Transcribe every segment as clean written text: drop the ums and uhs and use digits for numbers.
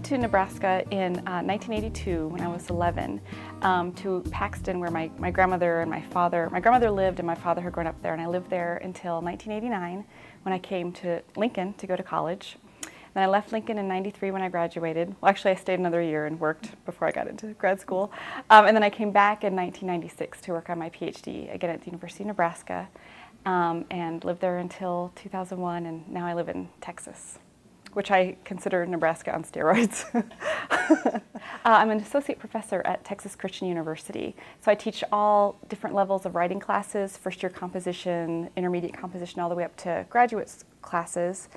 to Nebraska in 1982 when I was 11, to Paxton, where my grandmother and my grandmother lived and my father had grown up there, and I lived there until 1989 when I came to Lincoln to go to college. Then I left Lincoln in 93 when I graduated. Well, actually I stayed another year and worked before I got into grad school. And then I came back in 1996 to work on my PhD, again at the University of Nebraska, and lived there until 2001, and now I live in Texas, which I consider Nebraska on steroids. I'm an associate professor at Texas Christian University. So I teach all different levels of writing classes, first year composition, intermediate composition, all the way up to graduate classes.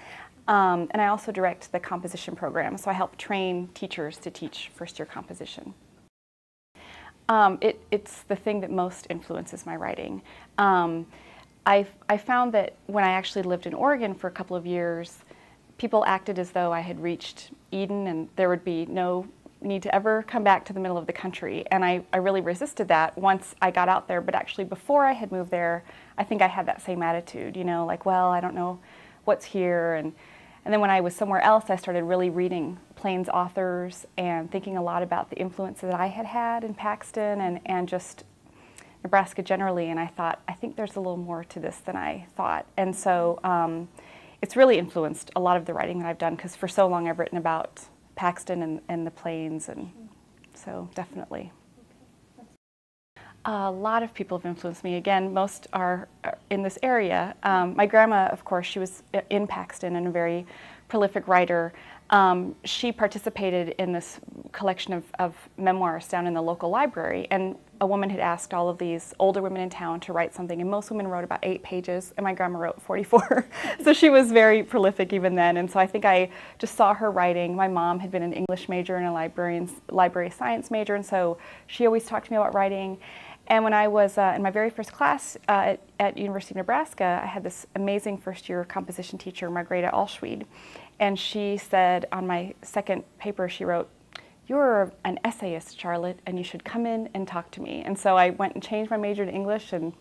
And I also direct the composition program, so I help train teachers to teach first year composition. It's the thing that most influences my writing. I found that when I actually lived in Oregon for a couple of years, people acted as though I had reached Eden and there would be no need to ever come back to the middle of the country. And I really resisted that once I got out there, but actually before I had moved there, I think I had that same attitude, you know, like, well, I don't know what's here. And then when I was somewhere else, I started really reading Plains authors and thinking a lot about the influence that I had had in Paxton and just Nebraska generally. And I thought, I think there's a little more to this than I thought. And so it's really influenced a lot of the writing that I've done, because for so long I've written about Paxton and the Plains, and so definitely. A lot of people have influenced me. Again, most are in this area. My grandma, of course, she was in Paxton and a very prolific writer. She participated in this collection of memoirs down in the local library, and a woman had asked all of these older women in town to write something, and most women wrote about 8 pages, and my grandma wrote 44. So she was very prolific even then, and so I think I just saw her writing. My mom had been an English major and a library science major, and so she always talked to me about writing. And when I was in my very first class at University of Nebraska, I had this amazing first-year composition teacher, Margareta Alschwede, and she said on my second paper, she wrote, "You're an essayist, Charlotte, and you should come in and talk to me." And so I went and changed my major to English and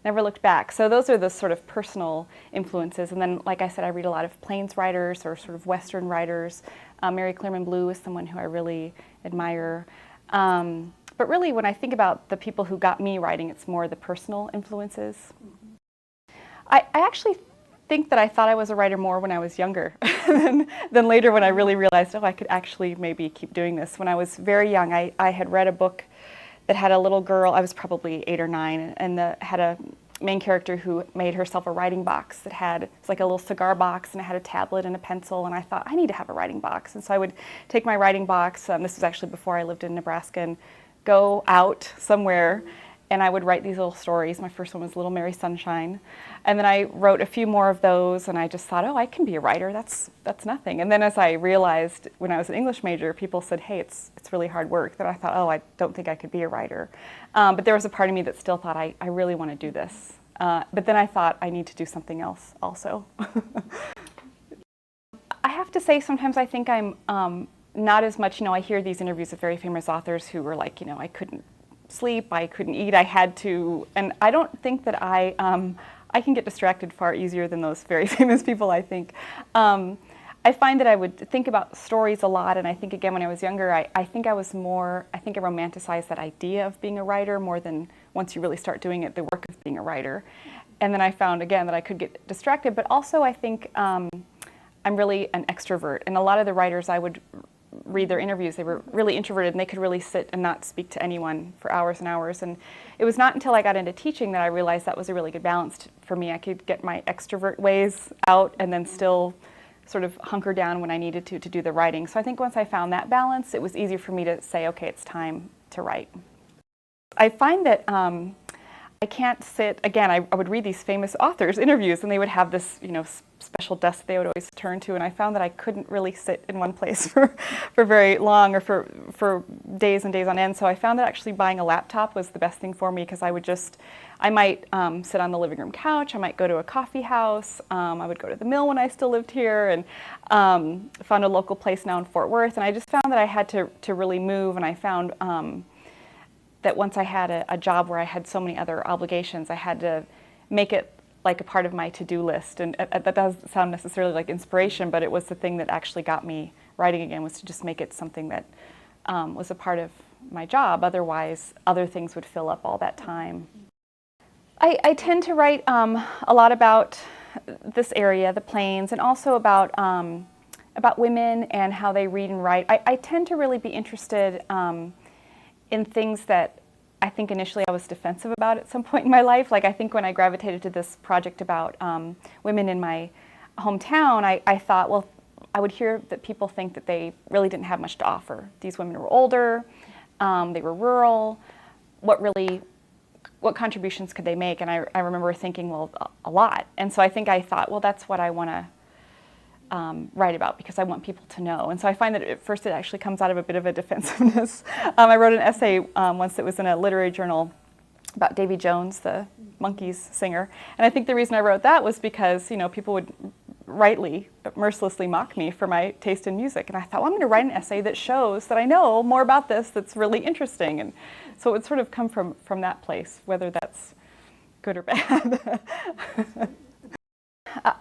never looked back. So those are the sort of personal influences. And then, like I said, I read a lot of Plains writers or sort of Western writers. Mary Clearman Blue is someone who I really admire. But really, when I think about the people who got me writing, it's more the personal influences. I actually think that I thought I was a writer more when I was younger than later when I really realized, oh, I could actually maybe keep doing this. When I was very young, I had read a book that had a little girl, I was probably 8 or 9, and had a main character who made herself a writing box that had, it's like a little cigar box, and it had a tablet and a pencil, and I thought, I need to have a writing box. And so I would take my writing box, this was actually before I lived in Nebraska, and go out somewhere, and I would write these little stories. My first one was Little Mary Sunshine, and then I wrote a few more of those, and I just thought, oh, I can be a writer, that's nothing. And then as I realized when I was an English major, people said, hey, it's really hard work, then I thought, oh, I don't think I could be a writer. But there was a part of me that still thought, I really want to do this. But then I thought, I need to do something else also. I have to say, sometimes I think I'm not as much, I hear these interviews with very famous authors who were like, I couldn't sleep, I couldn't eat, I had to, and I don't think that I can get distracted far easier than those very famous people, I think. I find that I would think about stories a lot, and I think, again, when I was younger, I think I romanticized that idea of being a writer more than once you really start doing it, the work of being a writer. And then I found, again, that I could get distracted, but also I think I'm really an extrovert, and a lot of the writers I would read their interviews, they were really introverted, and they could really sit and not speak to anyone for hours and hours. And it was not until I got into teaching that I realized that was a really good balance for me. I could get my extrovert ways out and then still sort of hunker down when I needed to do the writing. So I think once I found that balance, it was easier for me to say, okay, it's time to write. I find that I can't sit, again, I would read these famous authors' interviews, and they would have this, special desk they would always turn to, and I found that I couldn't really sit in one place for very long, or for days and days on end. So I found that actually buying a laptop was the best thing for me, because I might sit on the living room couch, I might go to a coffee house, I would go to the mill when I still lived here, and found a local place now in Fort Worth, and I just found that I had to really move, and I found that once I had a job where I had so many other obligations, I had to make it like a part of my to-do list. And that doesn't sound necessarily like inspiration, but it was the thing that actually got me writing again was to just make it something that was a part of my job. Otherwise, other things would fill up all that time. I tend to write a lot about this area, the Plains, and also about women and how they read and write. I tend to really be interested in things that I think initially I was defensive about at some point in my life. Like I think when I gravitated to this project about women in my hometown, I thought, well, I would hear that people think that they really didn't have much to offer. These women were older, they were rural. What contributions could they make? And I remember thinking, well, a lot. And so I thought, well, that's what I want to write about because I want people to know. And so I find that at first it actually comes out of a bit of a defensiveness. I wrote an essay once that was in a literary journal about Davy Jones, the Monkees singer. And I think the reason I wrote that was because, people would rightly, mercilessly mock me for my taste in music. And I thought, well, I'm going to write an essay that shows that I know more about this that's really interesting. And so it would sort of come from that place, whether that's good or bad.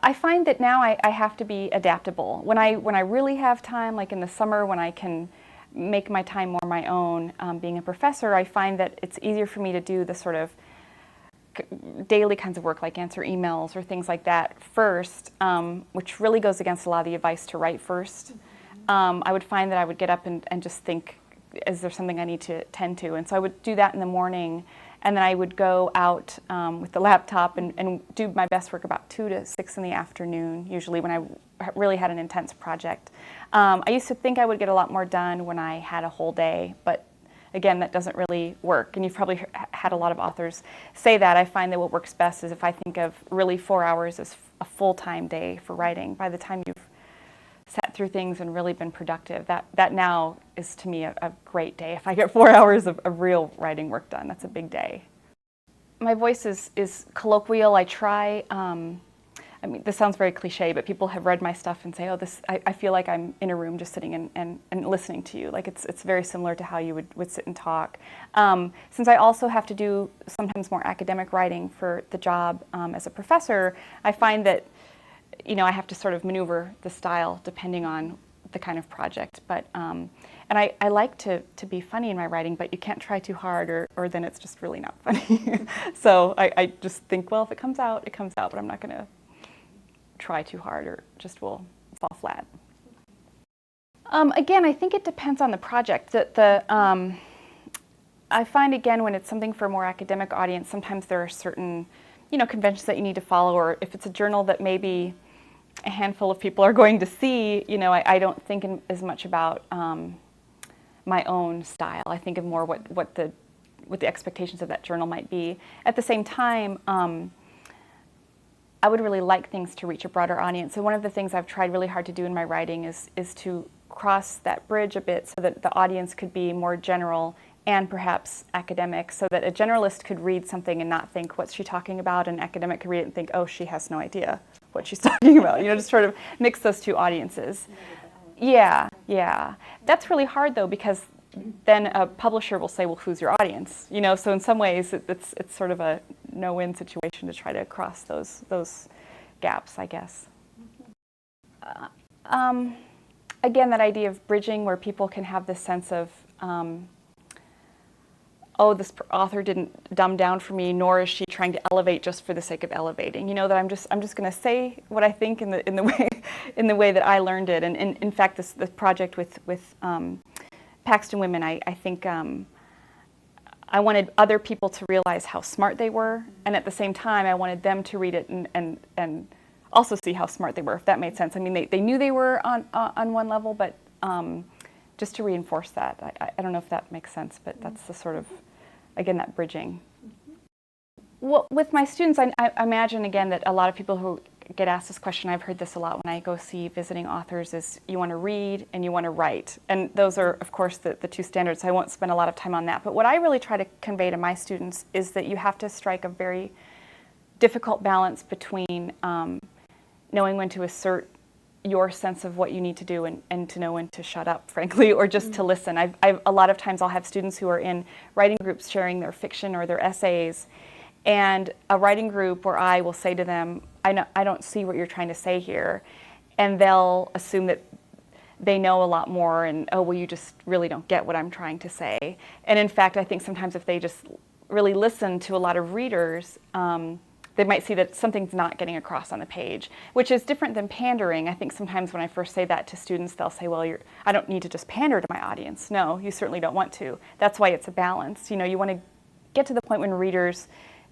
I find that now I have to be adaptable. When I really have time, like in the summer when I can make my time more my own, being a professor, I find that it's easier for me to do the sort of daily kinds of work, like answer emails or things like that first, which really goes against a lot of the advice to write first. I would find that I would get up and just think, is there something I need to tend to? And so I would do that in the morning, and then I would go out with the laptop and do my best work about 2 to 6 in the afternoon, usually when I really had an intense project. I used to think I would get a lot more done when I had a whole day, but again, that doesn't really work. And you've probably had a lot of authors say that. I find that what works best is if I think of really 4 hours as a full-time day for writing. By the time you've sat through things and really been productive, that now is to me a great day. If I get 4 hours of real writing work done, that's a big day. My voice is colloquial. I try, I mean, this sounds very cliche, but people have read my stuff and say, oh, I feel like I'm in a room just sitting and listening to you. Like it's very similar to how you would sit and talk. Since I also have to do sometimes more academic writing for the job as a professor, I find that I have to sort of maneuver the style depending on the kind of project. But and I like to be funny in my writing, but you can't try too hard or then it's just really not funny. So I just think, well, if it comes out, it comes out, but I'm not going to try too hard or just will fall flat. Again, I think it depends on the project. I find, again, when it's something for a more academic audience, sometimes there are certain conventions that you need to follow, or if it's a journal that maybe a handful of people are going to see, I don't think as much about my own style. I think of more what the expectations of that journal might be. At the same time, I would really like things to reach a broader audience. So one of the things I've tried really hard to do in my writing is to cross that bridge a bit so that the audience could be more general and perhaps academic, so that a generalist could read something and not think, what's she talking about? An academic could read it and think, oh, she has no idea what she's talking about. Just sort of mix those two audiences. Yeah. That's really hard, though, because then a publisher will say, well, who's your audience? So in some ways, it's sort of a no-win situation to try to cross those gaps, I guess. Again, that idea of bridging where people can have this sense of, oh, this author didn't dumb down for me, nor is she trying to elevate just for the sake of elevating. That I'm just going to say what I think in the way that I learned it. And in fact, this project with Paxton women, I think I wanted other people to realize how smart they were, and at the same time, I wanted them to read it and also see how smart they were, if that made sense. I mean, they knew they were on one level, but just to reinforce that. I don't know if that makes sense, but that's the sort of, again, that bridging. Well, with my students, I imagine, again, that a lot of people who get asked this question, I've heard this a lot when I go see visiting authors, is you want to read and you want to write. And those are, of course, the two standards. I won't spend a lot of time on that. But what I really try to convey to my students is that you have to strike a very difficult balance between knowing when to assert your sense of what you need to do and to know when to shut up, frankly, or just to listen. A lot of times I'll have students who are in writing groups sharing their fiction or their essays, and a writing group where I will say to them, I don't see what you're trying to say here, and they'll assume that they know a lot more, and oh, well, you just really don't get what I'm trying to say. And in fact, I think sometimes if they just really listen to a lot of readers, they might see that something's not getting across on the page, which is different than pandering. I think sometimes when I first say that to students, they'll say, well, I don't need to just pander to my audience. No, you certainly don't want to. That's why it's a balance. You know, you want to get to the point when readers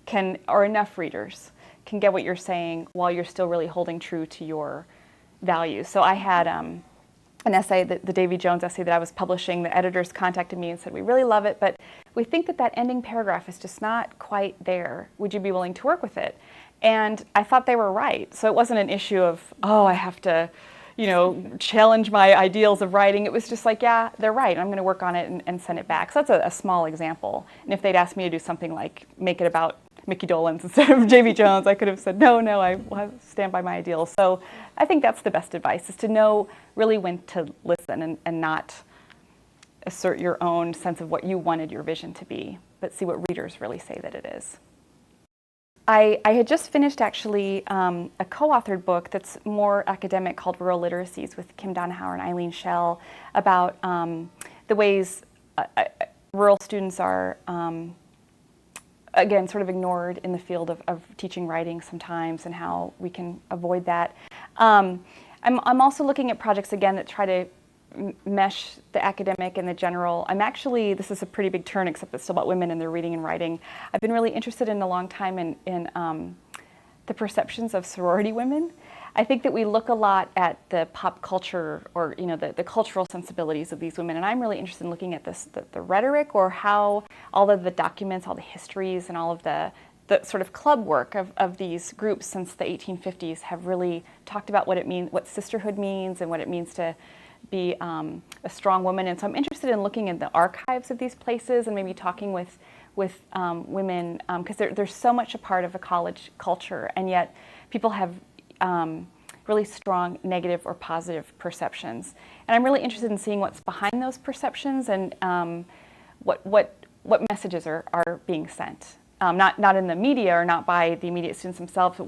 can, or enough readers, can get what you're saying while you're still really holding true to your values. So I had an essay, the Davy Jones essay that I was publishing. The editors contacted me and said, we really love it, but we think that ending paragraph is just not quite there. Would you be willing to work with it? And I thought they were right. So it wasn't an issue of, oh, I have to, you know, challenge my ideals of writing. It was just like, yeah, they're right. I'm going to work on it and send it back. So that's a small example. And if they'd asked me to do something like make it about Mickey Dolenz instead of Davy Jones, I could have said, no, I will stand by my ideals. So I think that's the best advice, is to know really when to listen and not assert your own sense of what you wanted your vision to be, but see what readers really say that it is. I had just finished actually a co-authored book that's more academic called Rural Literacies with Kim Donahauer and Eileen Schell about the ways rural students are again, sort of ignored in the field of teaching writing sometimes, and how we can avoid that. I'm also looking at projects, again, that try to mesh the academic and the general. This is a pretty big turn, except it's still about women and their reading and writing. I've been really interested in a long time in the perceptions of sorority women. I think that we look a lot at the pop culture, or the cultural sensibilities of these women, and I'm really interested in looking at the rhetoric, or how all of the documents, all the histories, and all of the sort of club work of these groups since the 1850s have really talked about what it means, what sisterhood means, and what it means to be a strong woman. And so I'm interested in looking at the archives of these places and maybe talking with women, because they're so much a part of a college culture, and yet people have really strong negative or positive perceptions. And I'm really interested in seeing what's behind those perceptions, and what messages are being sent. Not in the media, or not by the immediate students themselves, but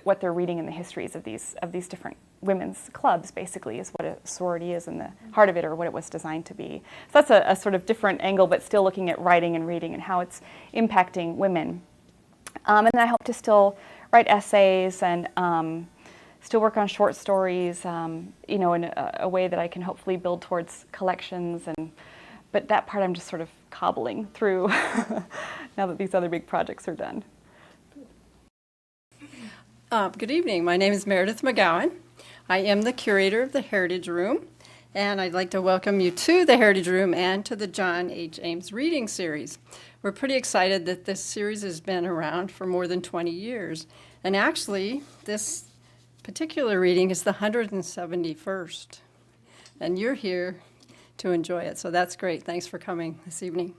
what they're reading in the histories of these different women's clubs, basically, is what a sorority is in the heart of it, or what it was designed to be. So that's a sort of different angle, but still looking at writing and reading and how it's impacting women. And then I hope to still write essays and still work on short stories, in a way that I can hopefully build towards collections. But that part I'm just sort of cobbling through now that these other big projects are done. Good evening. My name is Meredith McGowan. I am the curator of the Heritage Room, and I'd like to welcome you to the Heritage Room and to the John H. Ames reading series. We're pretty excited that this series has been around for more than 20 years. And actually, this particular reading is the 171st. And you're here to enjoy it, so that's great. Thanks for coming this evening.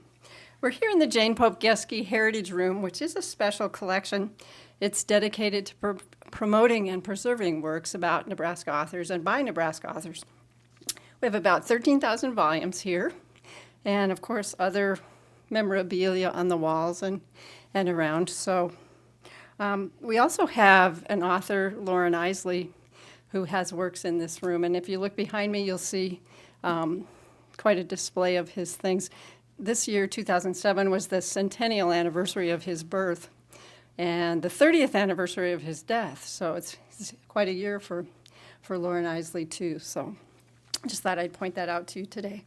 We're here in the Jane Pope Geske Heritage Room, which is a special collection. It's dedicated to promoting and preserving works about Nebraska authors and by Nebraska authors. We have about 13,000 volumes here, and of course other memorabilia on the walls and around. So we also have an author, Lauren Isley, who has works in this room. And if you look behind me, you'll see quite a display of his things. This year, 2007, was the centennial anniversary of his birth and the 30th anniversary of his death. So it's quite a year for Lauren Isley, too. So just thought I'd point that out to you today.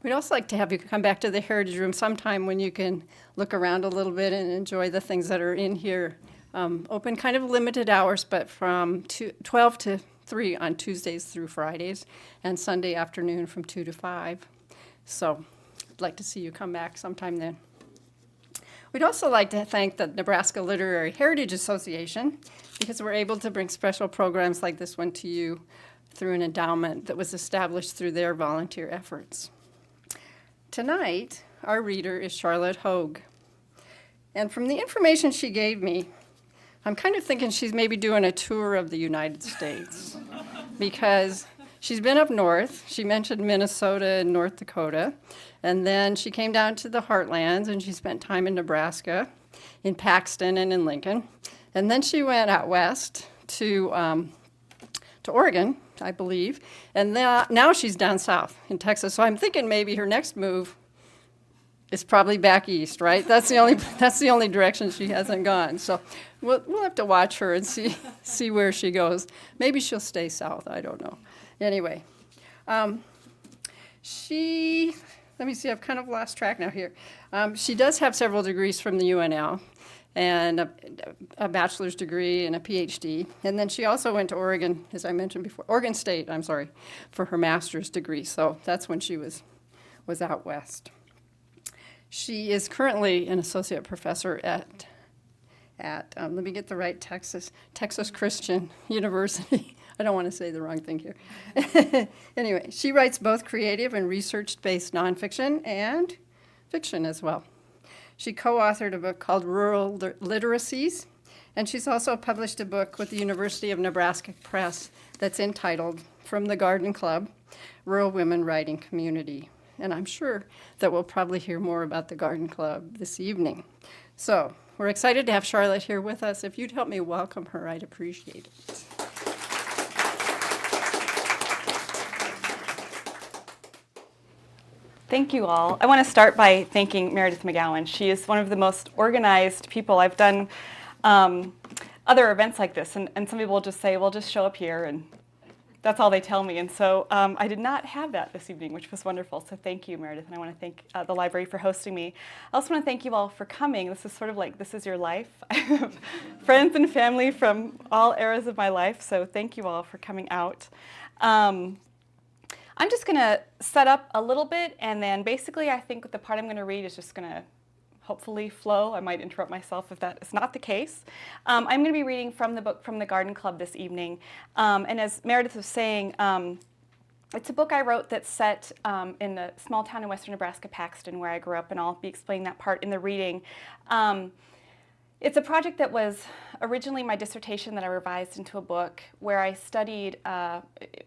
We'd also like to have you come back to the Heritage Room sometime when you can look around a little bit and enjoy the things that are in here. Open kind of limited hours, but from 12 to 3 on Tuesdays through Fridays, and Sunday afternoon from 2 to 5. So I'd like to see you come back sometime then. We'd also like to thank the Nebraska Literary Heritage Association, because we're able to bring special programs like this one to you through an endowment that was established through their volunteer efforts. Tonight, our reader is Charlotte Hogg. And from the information she gave me, I'm kind of thinking she's maybe doing a tour of the United States, because she's been up north. She mentioned Minnesota and North Dakota, and then she came down to the heartlands, and she spent time in Nebraska, in Paxton and in Lincoln. And then she went out west to Oregon, I believe. And now she's down south in Texas. So I'm thinking maybe her next move is probably back east, right? That's the only direction she hasn't gone. So we'll have to watch her and see where she goes. Maybe she'll stay south. I don't know. Anyway, let me see. I've kind of lost track now here. She does have several degrees from the UNL, and a bachelor's degree and a PhD. And then she also went to Oregon, as I mentioned before, Oregon State, I'm sorry, for her master's degree. So that's when she was out west. She is currently an associate professor at let me get the right, Texas Christian University. I don't want to say the wrong thing here. Anyway, she writes both creative and research-based nonfiction and fiction as well. She co-authored a book called Rural Literacies, and she's also published a book with the University of Nebraska Press that's entitled From the Garden Club, Rural Women Writing Community. And I'm sure that we'll probably hear more about the Garden Club this evening. So we're excited to have Charlotte here with us. If you'd help me welcome her, I'd appreciate it. Thank you all. I want to start by thanking Meredith McGowan. She is one of the most organized people. I've done other events like this, and some people will just say, well, just show up here, and that's all they tell me. And so I did not have that this evening, which was wonderful. So thank you, Meredith, and I want to thank the library for hosting me. I also want to thank you all for coming. This is sort of like, this is your life. I have friends and family from all eras of my life, so thank you all for coming out. I'm just going to set up a little bit, and then basically I think the part I'm going to read is just going to hopefully flow. I might interrupt myself if that is not the case. I'm going to be reading from the book From the Garden Club this evening. And as Meredith was saying, it's a book I wrote that's set in the small town in western Nebraska, Paxton, where I grew up, and I'll be explaining that part in the reading. It's a project that was originally my dissertation that I revised into a book where I studied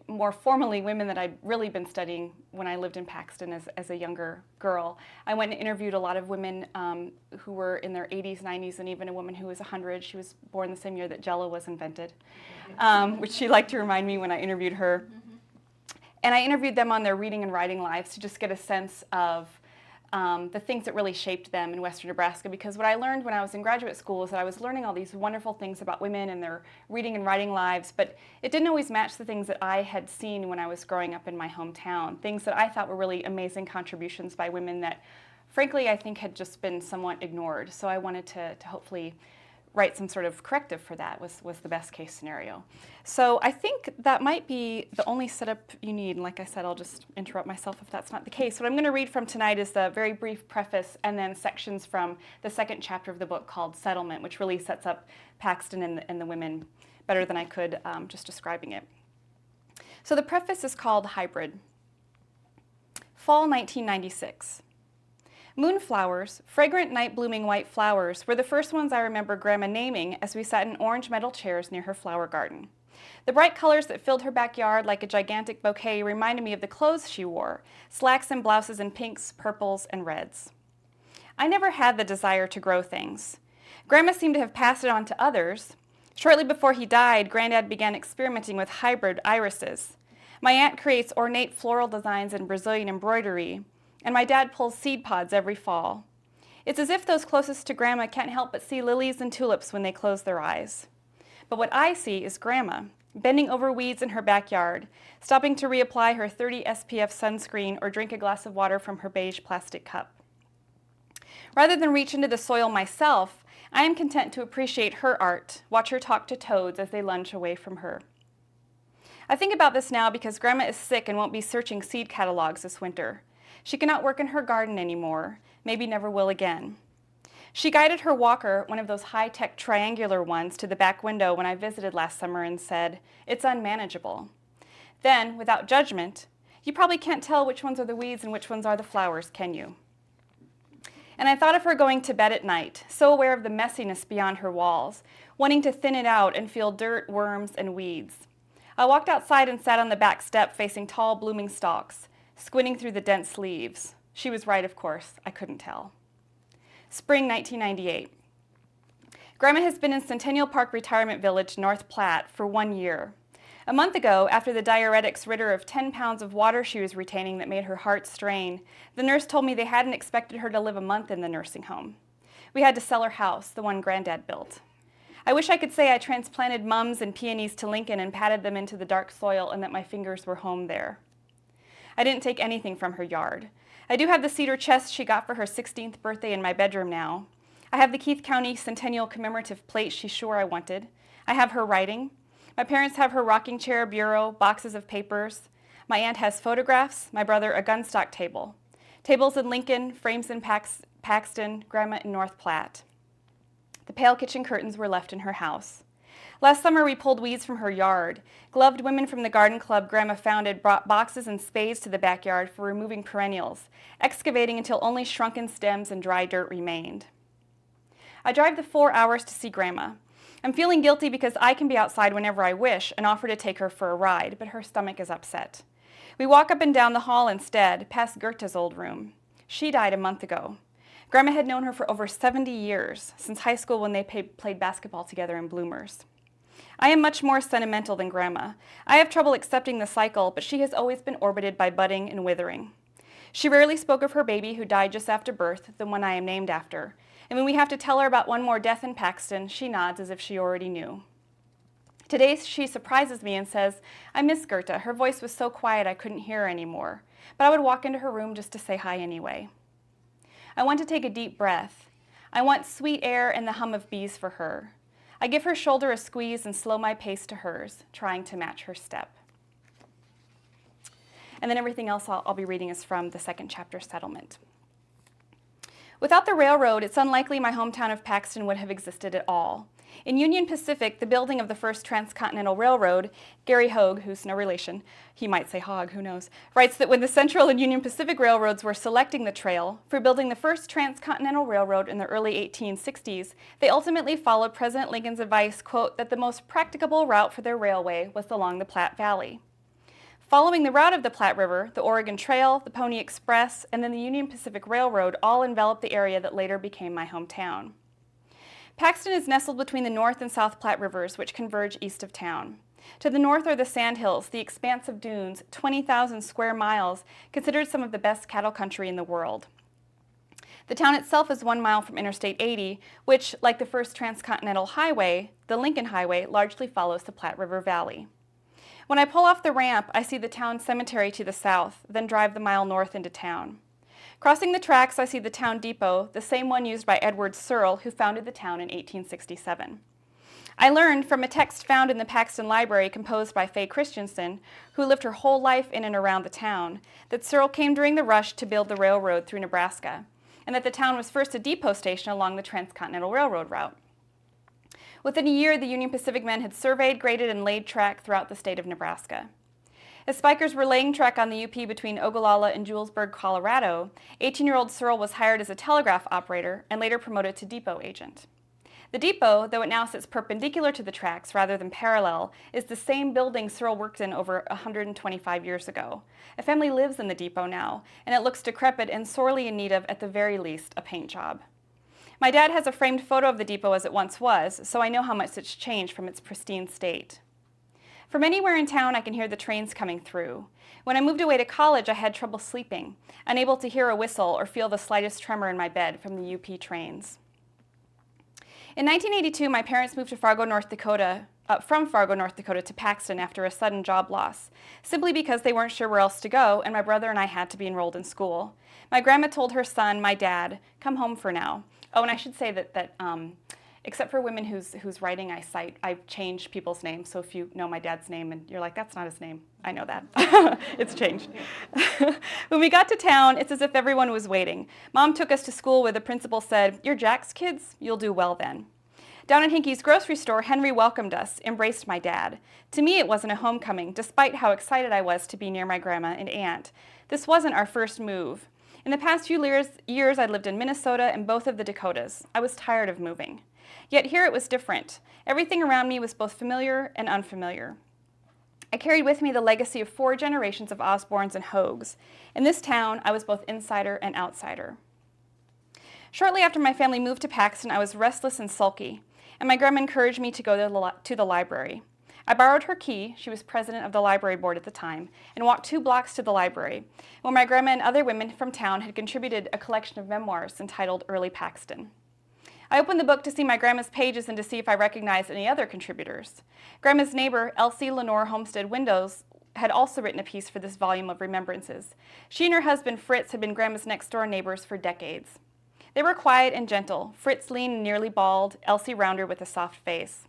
more formally women that I'd really been studying when I lived in Paxton as a younger girl. I went and interviewed a lot of women who were in their 80s, 90s, and even a woman who was 100. She was born the same year that Jell-O was invented, which she liked to remind me when I interviewed her. And I interviewed them on their reading and writing lives to just get a sense of the things that really shaped them in western Nebraska, because what I learned when I was in graduate school is that I was learning all these wonderful things about women and their reading and writing lives, but it didn't always match the things that I had seen when I was growing up in my hometown, things that I thought were really amazing contributions by women that, frankly, I think had just been somewhat ignored. So I wanted to hopefully write some sort of corrective for that was the best case scenario. So I think that might be the only setup you need. And like I said, I'll just interrupt myself if that's not the case. What I'm going to read from tonight is the very brief preface and then sections from the second chapter of the book called Settlement, which really sets up Paxton and the women better than I could just describing it. So the preface is called Hybrid. Fall 1996. Moonflowers, fragrant night-blooming white flowers, were the first ones I remember Grandma naming as we sat in orange metal chairs near her flower garden. The bright colors that filled her backyard like a gigantic bouquet reminded me of the clothes she wore, slacks and blouses in pinks, purples, and reds. I never had the desire to grow things. Grandma seemed to have passed it on to others. Shortly before he died, Granddad began experimenting with hybrid irises. My aunt creates ornate floral designs in Brazilian embroidery, and my dad pulls seed pods every fall. It's as if those closest to Grandma can't help but see lilies and tulips when they close their eyes. But what I see is Grandma, bending over weeds in her backyard, stopping to reapply her 30 SPF sunscreen or drink a glass of water from her beige plastic cup. Rather than reach into the soil myself, I am content to appreciate her art, watch her talk to toads as they lunge away from her. I think about this now because Grandma is sick and won't be searching seed catalogs this winter. She cannot work in her garden anymore, maybe never will again. She guided her walker, one of those high-tech triangular ones, to the back window when I visited last summer and said, "It's unmanageable." Then, without judgment, "You probably can't tell which ones are the weeds and which ones are the flowers, can you?" And I thought of her going to bed at night, so aware of the messiness beyond her walls, wanting to thin it out and feel dirt, worms, and weeds. I walked outside and sat on the back step facing tall, blooming stalks, squinting through the dense leaves. She was right, of course. I couldn't tell. Spring 1998. Grandma has been in Centennial Park Retirement Village, North Platte, for 1 year. A month ago, after the diuretics rid her of 10 pounds of water she was retaining that made her heart strain, the nurse told me they hadn't expected her to live a month in the nursing home. We had to sell her house, the one Granddad built. I wish I could say I transplanted mums and peonies to Lincoln and patted them into the dark soil and that my fingers were home there. I didn't take anything from her yard. I do have the cedar chest she got for her 16th birthday in my bedroom now. I have the Keith County Centennial commemorative plate she's sure I wanted. I have her writing. My parents have her rocking chair, bureau, boxes of papers. My aunt has photographs, my brother a gunstock table. Tables in Lincoln, frames in Paxton, Grandma in North Platte. The pale kitchen curtains were left in her house. Last summer we pulled weeds from her yard. Gloved women from the garden club Grandma founded brought boxes and spades to the backyard for removing perennials, excavating until only shrunken stems and dry dirt remained. I drive the 4 hours to see Grandma. I'm feeling guilty because I can be outside whenever I wish and offer to take her for a ride, but her stomach is upset. We walk up and down the hall instead, past Goethe's old room. She died a month ago. Grandma had known her for over 70 years, since high school when they played basketball together in Bloomers. I am much more sentimental than Grandma. I have trouble accepting the cycle, but she has always been orbited by budding and withering. She rarely spoke of her baby who died just after birth, the one I am named after. And when we have to tell her about one more death in Paxton, she nods as if she already knew. Today she surprises me and says, I miss Goethe. Her voice was so quiet I couldn't hear her anymore. But I would walk into her room just to say hi anyway. I want to take a deep breath. I want sweet air and the hum of bees for her. I give her shoulder a squeeze and slow my pace to hers, trying to match her step. And then everything else I'll be reading is from the second chapter, Settlement. Without the railroad, it's unlikely my hometown of Paxton would have existed at all. In Union Pacific, the building of the first transcontinental railroad, Gary Hogg, who's no relation, he might say Hogg, who knows, writes that when the Central and Union Pacific railroads were selecting the trail for building the first transcontinental railroad in the early 1860s, they ultimately followed President Lincoln's advice, quote, that the most practicable route for their railway was along the Platte Valley. Following the route of the Platte River, the Oregon Trail, the Pony Express, and then the Union Pacific Railroad all enveloped the area that later became my hometown. Paxton is nestled between the North and South Platte Rivers, which converge east of town. To the north are the Sandhills, the expanse of dunes, 20,000 square miles, considered some of the best cattle country in the world. The town itself is 1 mile from Interstate 80, which, like the first transcontinental highway, the Lincoln Highway, largely follows the Platte River Valley. When I pull off the ramp, I see the town cemetery to the south, then drive the mile north into town. Crossing the tracks, I see the town depot, the same one used by Edward Searle, who founded the town in 1867. I learned from a text found in the Paxton Library composed by Faye Christensen, who lived her whole life in and around the town, that Searle came during the rush to build the railroad through Nebraska, and that the town was first a depot station along the Transcontinental Railroad route. Within a year, the Union Pacific men had surveyed, graded, and laid track throughout the state of Nebraska. As spikers were laying track on the UP between Ogallala and Julesburg, Colorado, 18-year-old Searle was hired as a telegraph operator and later promoted to depot agent. The depot, though it now sits perpendicular to the tracks rather than parallel, is the same building Searle worked in over 125 years ago. A family lives in the depot now, and it looks decrepit and sorely in need of, at the very least, a paint job. My dad has a framed photo of the depot as it once was, so I know how much it's changed from its pristine state. From anywhere in town, I can hear the trains coming through. When I moved away to college, I had trouble sleeping, unable to hear a whistle or feel the slightest tremor in my bed from the UP trains. In 1982, my parents moved to from Fargo, North Dakota to Paxton after a sudden job loss, simply because they weren't sure where else to go, and my brother and I had to be enrolled in school. My grandma told her son, my dad, come home for now. Oh, and I should say that except for women whose writing I cite, I've changed people's names. So if you know my dad's name and you're like, that's not his name, I know that. It's changed. When we got to town, it's as if everyone was waiting. Mom took us to school where the principal said, "You're Jack's kids? You'll do well then." Down at Hinkey's grocery store, Henry welcomed us, embraced my dad. To me, it wasn't a homecoming, despite how excited I was to be near my grandma and aunt. This wasn't our first move. In the past few years, I'd lived in Minnesota and both of the Dakotas. I was tired of moving. Yet here it was different. Everything around me was both familiar and unfamiliar. I carried with me the legacy of 4 generations of Osborns and Hoggs. In this town, I was both insider and outsider. Shortly after my family moved to Paxton, I was restless and sulky, and my grandma encouraged me to go to the library. I borrowed her key, she was president of the library board at the time, and walked 2 blocks to the library, where my grandma and other women from town had contributed a collection of memoirs entitled Early Paxton. I opened the book to see my grandma's pages and to see if I recognized any other contributors. Grandma's neighbor, Elsie Lenore Homestead Windows, had also written a piece for this volume of remembrances. She and her husband, Fritz, had been Grandma's next-door neighbors for decades. They were quiet and gentle, Fritz lean and nearly bald, Elsie rounder with a soft face.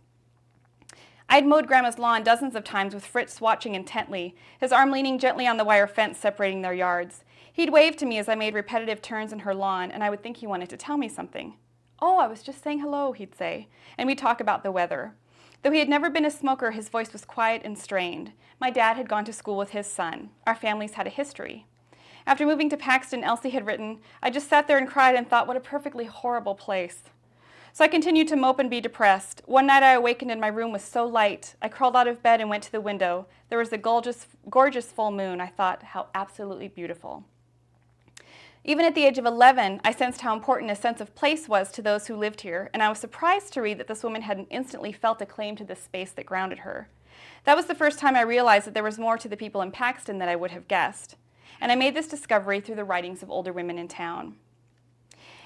I had mowed Grandma's lawn dozens of times with Fritz watching intently, his arm leaning gently on the wire fence separating their yards. He'd wave to me as I made repetitive turns in her lawn, and I would think he wanted to tell me something. "Oh, I was just saying hello," he'd say, and we'd talk about the weather. Though he had never been a smoker, his voice was quiet and strained. My dad had gone to school with his son. Our families had a history. After moving to Paxton, Elsie had written, "I just sat there and cried and thought, what a perfectly horrible place." So I continued to mope and be depressed. One night I awakened and my room was so light. I crawled out of bed and went to the window. There was a gorgeous full moon. I thought, how absolutely beautiful. Even at the age of 11, I sensed how important a sense of place was to those who lived here, and I was surprised to read that this woman hadn't instantly felt a claim to this space that grounded her. That was the first time I realized that there was more to the people in Paxton than I would have guessed, and I made this discovery through the writings of older women in town.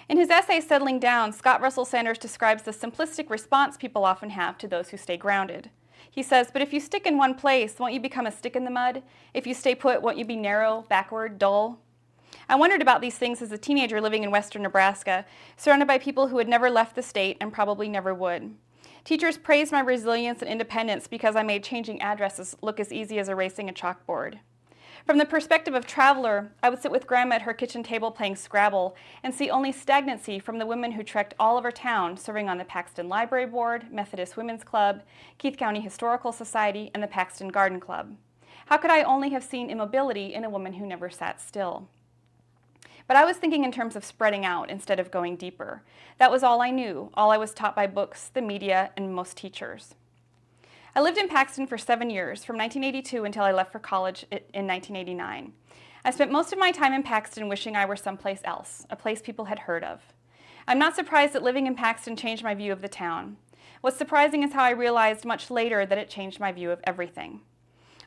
In his essay, Settling Down, Scott Russell Sanders describes the simplistic response people often have to those who stay grounded. He says, "But if you stick in one place, won't you become a stick in the mud? If you stay put, won't you be narrow, backward, dull?" I wondered about these things as a teenager living in western Nebraska, surrounded by people who had never left the state and probably never would. Teachers praised my resilience and independence because I made changing addresses look as easy as erasing a chalkboard. From the perspective of traveler, I would sit with Grandma at her kitchen table playing Scrabble and see only stagnancy from the women who trekked all over town, serving on the Paxton Library Board, Methodist Women's Club, Keith County Historical Society, and the Paxton Garden Club. How could I only have seen immobility in a woman who never sat still? But I was thinking in terms of spreading out instead of going deeper. That was all I knew, all I was taught by books, the media, and most teachers. I lived in Paxton for 7 years, from 1982 until I left for college in 1989. I spent most of my time in Paxton wishing I were someplace else, a place people had heard of. I'm not surprised that living in Paxton changed my view of the town. What's surprising is how I realized much later that it changed my view of everything.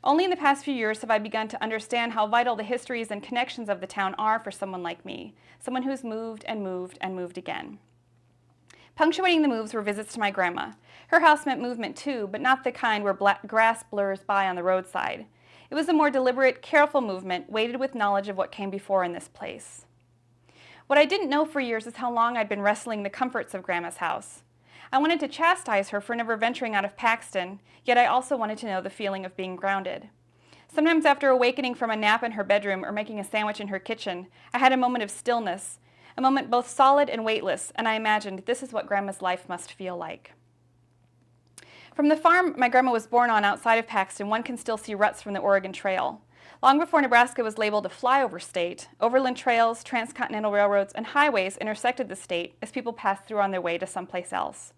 Only in the past few years have I begun to understand how vital the histories and connections of the town are for someone like me, someone who's moved and moved and moved again. Punctuating the moves were visits to my grandma. Her house meant movement too, but not the kind where grass blurs by on the roadside. It was a more deliberate, careful movement, weighted with knowledge of what came before in this place. What I didn't know for years is how long I'd been wrestling the comforts of Grandma's house. I wanted to chastise her for never venturing out of Paxton, yet I also wanted to know the feeling of being grounded. Sometimes after awakening from a nap in her bedroom or making a sandwich in her kitchen, I had a moment of stillness, a moment both solid and weightless, and I imagined this is what Grandma's life must feel like. From the farm my grandma was born on outside of Paxton, one can still see ruts from the Oregon Trail. Long before Nebraska was labeled a flyover state, overland trails, transcontinental railroads, and highways intersected the state as people passed through on their way to someplace else.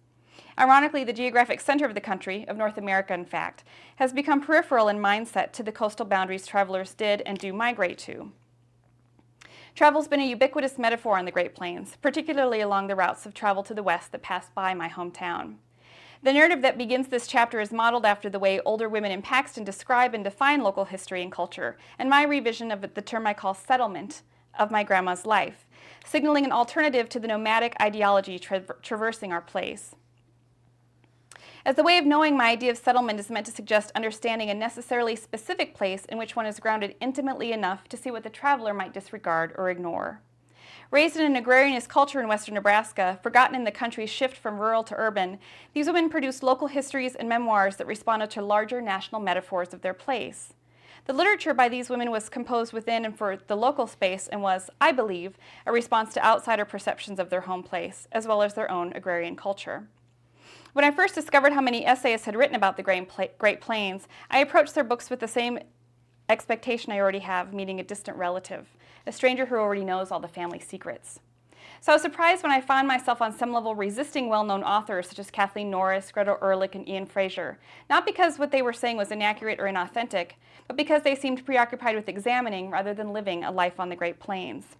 Ironically, the geographic center of the country, of North America in fact, has become peripheral in mindset to the coastal boundaries travelers did and do migrate to. Travel's been a ubiquitous metaphor on the Great Plains, particularly along the routes of travel to the west that pass by my hometown. The narrative that begins this chapter is modeled after the way older women in Paxton describe and define local history and culture, and my revision of the term I call settlement of my grandma's life, signaling an alternative to the nomadic ideology traversing our place. As a way of knowing, my idea of settlement is meant to suggest understanding a necessarily specific place in which one is grounded intimately enough to see what the traveler might disregard or ignore. Raised in an agrarianist culture in western Nebraska, forgotten in the country's shift from rural to urban, these women produced local histories and memoirs that responded to larger national metaphors of their place. The literature by these women was composed within and for the local space and was, I believe, a response to outsider perceptions of their home place, as well as their own agrarian culture. When I first discovered how many essayists had written about the Great Plains, I approached their books with the same expectation I already have, meeting a distant relative, a stranger who already knows all the family secrets. So I was surprised when I found myself on some level resisting well-known authors such as Kathleen Norris, Greta Ehrlich, and Ian Fraser, not because what they were saying was inaccurate or inauthentic, but because they seemed preoccupied with examining rather than living a life on the Great Plains.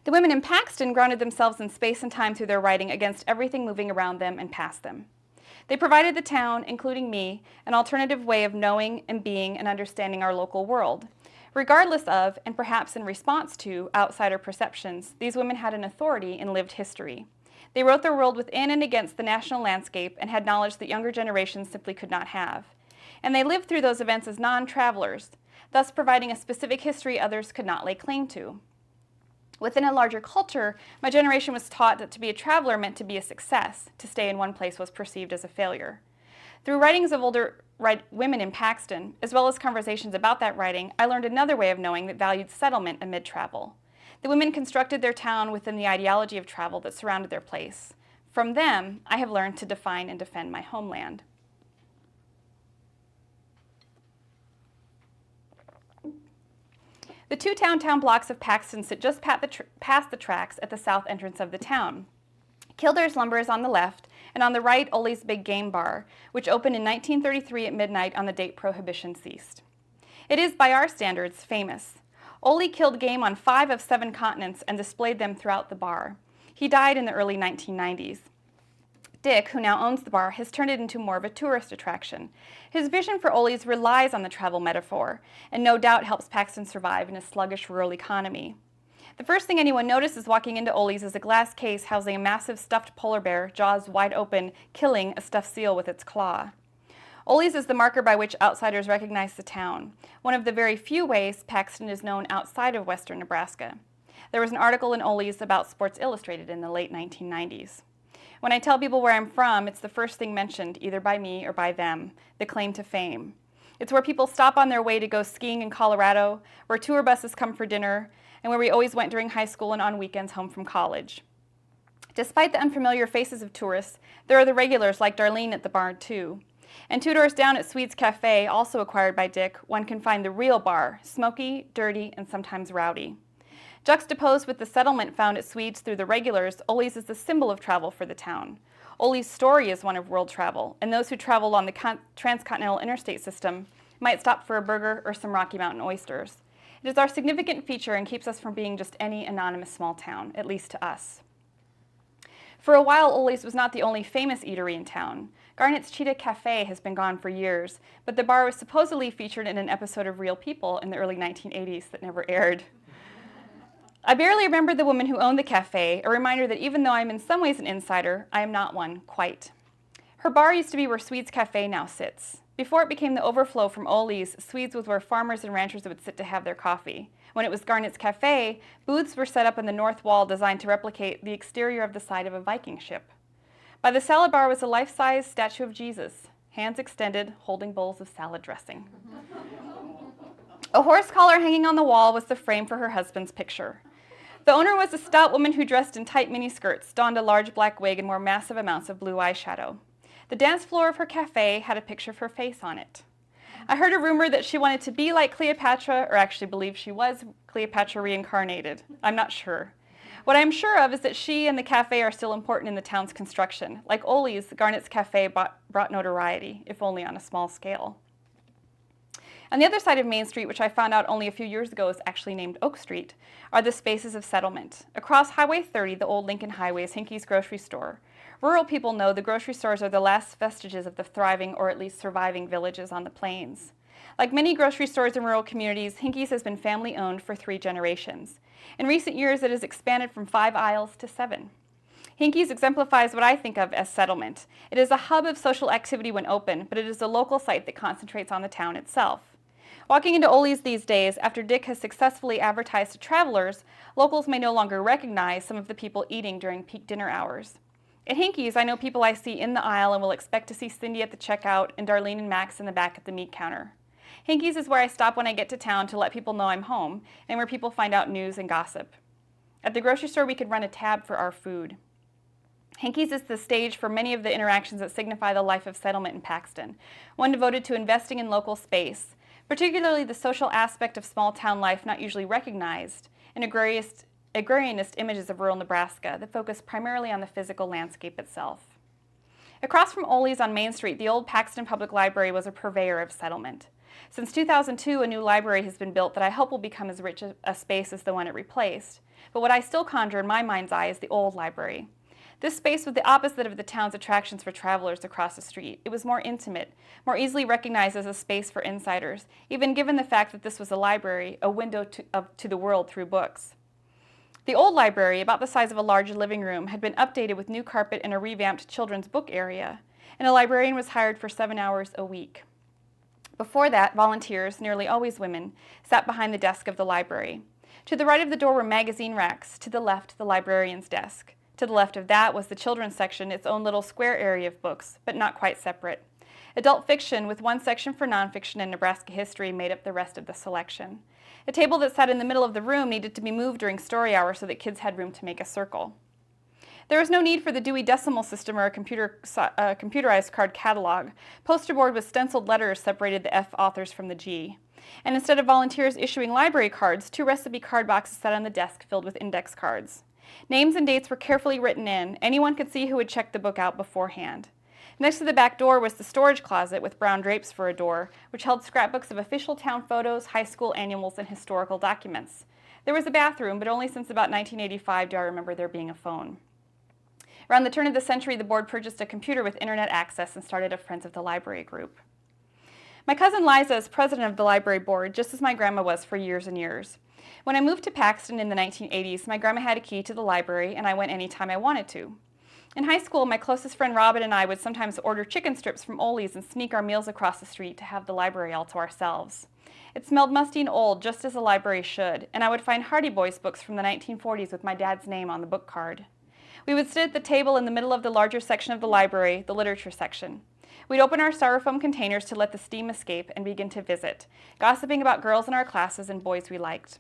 The women in Paxton grounded themselves in space and time through their writing against everything moving around them and past them. They provided the town, including me, an alternative way of knowing and being and understanding our local world. Regardless of, and perhaps in response to, outsider perceptions, these women had an authority in lived history. They wrote their world within and against the national landscape and had knowledge that younger generations simply could not have. And they lived through those events as non-travelers, thus providing a specific history others could not lay claim to. Within a larger culture, my generation was taught that to be a traveler meant to be a success. To stay in one place was perceived as a failure. Through writings of older women in Paxton, as well as conversations about that writing, I learned another way of knowing that valued settlement amid travel. The women constructed their town within the ideology of travel that surrounded their place. From them, I have learned to define and defend my homeland. The two downtown blocks of Paxton sit just past the tracks at the south entrance of the town. Kildare's Lumber is on the left, and on the right, Ole's Big Game Bar, which opened in 1933 at midnight on the date Prohibition ceased. It is, by our standards, famous. Ole killed game on 5 of 7 continents and displayed them throughout the bar. He died in the early 1990s. Dick, who now owns the bar, has turned it into more of a tourist attraction. His vision for Ole's relies on the travel metaphor, and no doubt helps Paxton survive in a sluggish rural economy. The first thing anyone notices walking into Ole's is a glass case housing a massive stuffed polar bear, jaws wide open, killing a stuffed seal with its claw. Ole's is the marker by which outsiders recognize the town, one of the very few ways Paxton is known outside of western Nebraska. There was an article in Ole's about Sports Illustrated in the late 1990s. When I tell people where I'm from, it's the first thing mentioned, either by me or by them, the claim to fame. It's where people stop on their way to go skiing in Colorado, where tour buses come for dinner, and where we always went during high school and on weekends home from college. Despite the unfamiliar faces of tourists, there are the regulars like Darlene at the bar too. And 2 doors down at Swede's Cafe, also acquired by Dick, one can find the real bar, smoky, dirty, and sometimes rowdy. Juxtaposed with the settlement found at Swede's through the regulars, Ole's is the symbol of travel for the town. Ole's story is one of world travel, and those who travel on the transcontinental interstate system might stop for a burger or some Rocky Mountain oysters. It is our significant feature and keeps us from being just any anonymous small town, at least to us. For a while, Ole's was not the only famous eatery in town. Garnett's Cheetah Cafe has been gone for years, but the bar was supposedly featured in an episode of Real People in the early 1980s that never aired. I barely remember the woman who owned the cafe, a reminder that even though I'm in some ways an insider, I am not one, quite. Her bar used to be where Swede's Cafe now sits. Before it became the overflow from Ole's, Swede's was where farmers and ranchers would sit to have their coffee. When it was Garnett's Cafe, booths were set up in the north wall designed to replicate the exterior of the side of a Viking ship. By the salad bar was a life-size statue of Jesus, hands extended, holding bowls of salad dressing. A horse collar hanging on the wall was the frame for her husband's picture. The owner was a stout woman who dressed in tight miniskirts, donned a large black wig, and wore massive amounts of blue eyeshadow. The dance floor of her cafe had a picture of her face on it. I heard a rumor that she wanted to be like Cleopatra, or actually believed she was Cleopatra reincarnated. I'm not sure. What I'm sure of is that she and the cafe are still important in the town's construction. Like Ole's, Garnett's Cafe brought notoriety, if only on a small scale. On the other side of Main Street, which I found out only a few years ago is actually named Oak Street, are the spaces of settlement. Across Highway 30, the old Lincoln Highway, is Hinkey's grocery store. Rural people know the grocery stores are the last vestiges of the thriving or at least surviving villages on the plains. Like many grocery stores in rural communities, Hinkey's has been family-owned for 3 generations. In recent years, it has expanded from 5 aisles to 7. Hinkey's exemplifies what I think of as settlement. It is a hub of social activity when open, but it is a local site that concentrates on the town itself. Walking into Ole's these days, after Dick has successfully advertised to travelers, locals may no longer recognize some of the people eating during peak dinner hours. At Hinkey's, I know people I see in the aisle and will expect to see Cindy at the checkout and Darlene and Max in the back at the meat counter. Hinkey's is where I stop when I get to town to let people know I'm home, and where people find out news and gossip. At the grocery store, we could run a tab for our food. Hinkey's is the stage for many of the interactions that signify the life of settlement in Paxton, one devoted to investing in local space, particularly the social aspect of small town life not usually recognized, and agrarianist images of rural Nebraska that focus primarily on the physical landscape itself. Across from Ole's on Main Street, the old Paxton Public Library was a purveyor of settlement. Since 2002, a new library has been built that I hope will become as rich a space as the one it replaced. But what I still conjure in my mind's eye is the old library. This space was the opposite of the town's attractions for travelers across the street. It was more intimate, more easily recognized as a space for insiders, even given the fact that this was a library, a window to the world through books. The old library, about the size of a large living room, had been updated with new carpet and a revamped children's book area, and a librarian was hired for 7 hours a week. Before that, volunteers, nearly always women, sat behind the desk of the library. To the right of the door were magazine racks, to the left, the librarian's desk. To the left of that was the children's section, its own little square area of books, but not quite separate. Adult fiction, with one section for nonfiction and Nebraska history, made up the rest of the selection. A table that sat in the middle of the room needed to be moved during story hour so that kids had room to make a circle. There was no need for the Dewey Decimal System or a computerized card catalog. Poster board with stenciled letters separated the F authors from the G. And instead of volunteers issuing library cards, 2 recipe card boxes sat on the desk filled with index cards. Names and dates were carefully written in. Anyone could see who had checked the book out beforehand. Next to the back door was the storage closet with brown drapes for a door, which held scrapbooks of official town photos, high school annuals, and historical documents. There was a bathroom, but only since about 1985 do I remember there being a phone. Around the turn of the century, the board purchased a computer with internet access and started a Friends of the Library group. My cousin Liza is president of the library board, just as my grandma was for years and years. When I moved to Paxton in the 1980s, my grandma had a key to the library, and I went anytime I wanted to. In high school, my closest friend Robin and I would sometimes order chicken strips from Ole's and sneak our meals across the street to have the library all to ourselves. It smelled musty and old, just as a library should, and I would find Hardy Boys books from the 1940s with my dad's name on the book card. We would sit at the table in the middle of the larger section of the library, the literature section. We'd open our styrofoam containers to let the steam escape and begin to visit, gossiping about girls in our classes and boys we liked.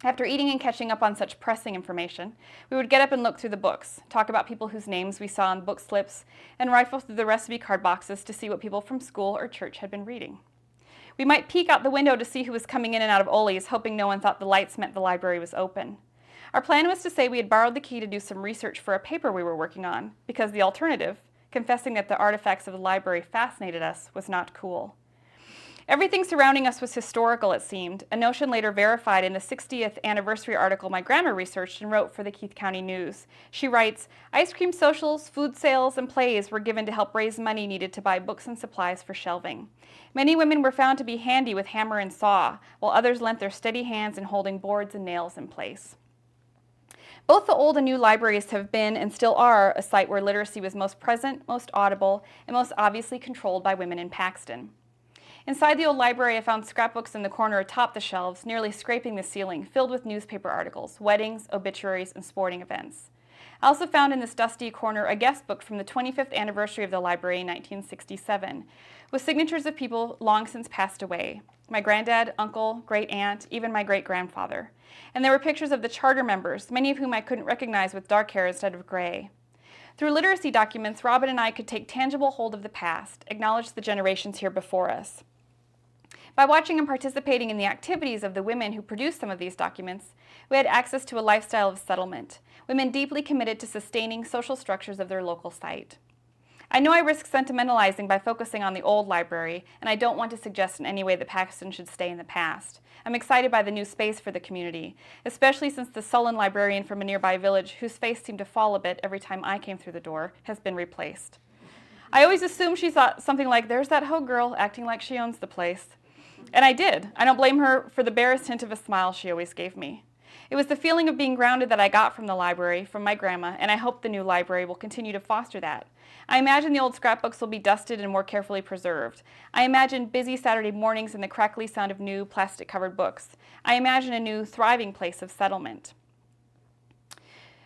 After eating and catching up on such pressing information, we would get up and look through the books, talk about people whose names we saw on book slips, and rifle through the recipe card boxes to see what people from school or church had been reading. We might peek out the window to see who was coming in and out of Ole's, hoping no one thought the lights meant the library was open. Our plan was to say we had borrowed the key to do some research for a paper we were working on, because the alternative, confessing that the artifacts of the library fascinated us, was not cool. Everything surrounding us was historical, it seemed, a notion later verified in the 60th anniversary article my grandma researched and wrote for the Keith County News. She writes, "Ice cream socials, food sales, and plays were given to help raise money needed to buy books and supplies for shelving. Many women were found to be handy with hammer and saw, while others lent their steady hands in holding boards and nails in place." Both the old and new libraries have been and still are a site where literacy was most present, most audible, and most obviously controlled by women in Paxton. Inside the old library, I found scrapbooks in the corner atop the shelves, nearly scraping the ceiling, filled with newspaper articles, weddings, obituaries, and sporting events. I also found in this dusty corner a guest book from the 25th anniversary of the library in 1967, with signatures of people long since passed away. My granddad, uncle, great-aunt, even my great-grandfather. And there were pictures of the charter members, many of whom I couldn't recognize with dark hair instead of gray. Through literacy documents, Robin and I could take tangible hold of the past, acknowledge the generations here before us. By watching and participating in the activities of the women who produced some of these documents, we had access to a lifestyle of settlement, women deeply committed to sustaining social structures of their local site. I know I risk sentimentalizing by focusing on the old library, and I don't want to suggest in any way that Paxton should stay in the past. I'm excited by the new space for the community, especially since the sullen librarian from a nearby village, whose face seemed to fall a bit every time I came through the door, has been replaced. I always assumed she thought something like, "There's that Hogg girl acting like she owns the place." And I did. I don't blame her for the barest hint of a smile she always gave me. It was the feeling of being grounded that I got from the library, from my grandma, and I hope the new library will continue to foster that. I imagine the old scrapbooks will be dusted and more carefully preserved. I imagine busy Saturday mornings and the crackly sound of new plastic-covered books. I imagine a new, thriving place of settlement.